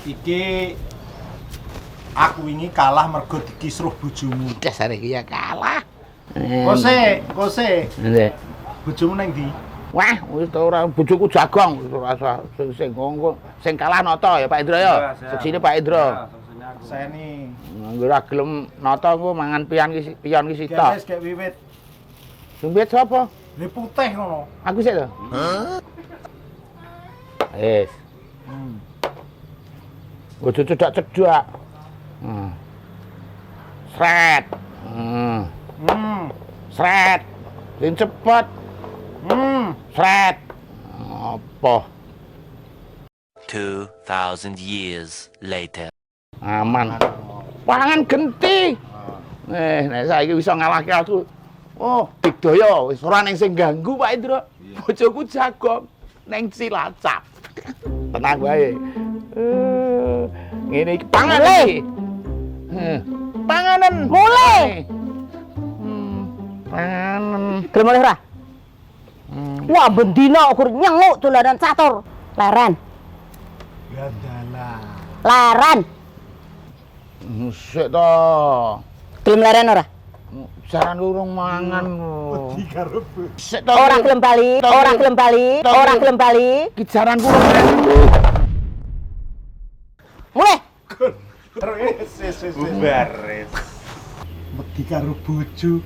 Iki aku ini kalah mergo dikisruh bojomu. Dasar iki ya kalah. Kose. Ndek. Bojomu nang ndi? Wah, wis ta ora bojoku jagong wis ora usah sing ngongko. Sing kalah nata ya Pak Indro ya. Seksine Pak Indro. Seni. Ora gelem nata engko mangan pion ki sitok. Wis gek wiwit. Sumbet sapa? Le putih ngono. Aku sik to. Wis. Ojo cedak-cedak. Sret. Sret. Sing cepet. Sret. Apa? 2,000 years later. Aman. Pangan genti. Nek saiki bisa ngalahke aku. Oh, digdaya wis ora ning sing ganggu Pak Indro. Bojoku jagong ning Cilacap. Tenang wae. Ngene iki pangan iki. Panganan Mulai. Panganan. Gelem oleh ora? Wah, bendina ukur nyenguk dolanan catur. Leren. Gandalah. Leren. Sik to. Gelem leren ora? Jaran urung mangan. Wedi karo Sik to. Ora gelem bali, ora gelem bali, ora gelem bali. Ki jaranku. Mulai. Wis. Baris. Wedi karo bojo.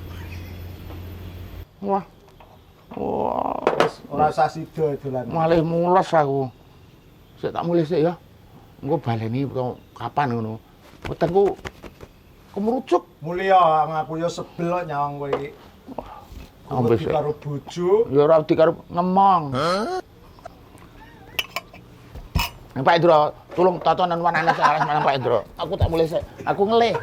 Wah. Wah, Ora usah sida dolan. malih mules aku. Sik tak mulih sik ya. Engko baleni kapan ngono. Wetenku kemerucuk. Mulya aku ya sebel kok nyawang kowe iki. Ambes Wedi karo bojo. ya ora wedi karo ngemong. Pak Indro, tolong tatonan wanane salah Pak Indro. Aku tak mulih sik. Aku ngelih.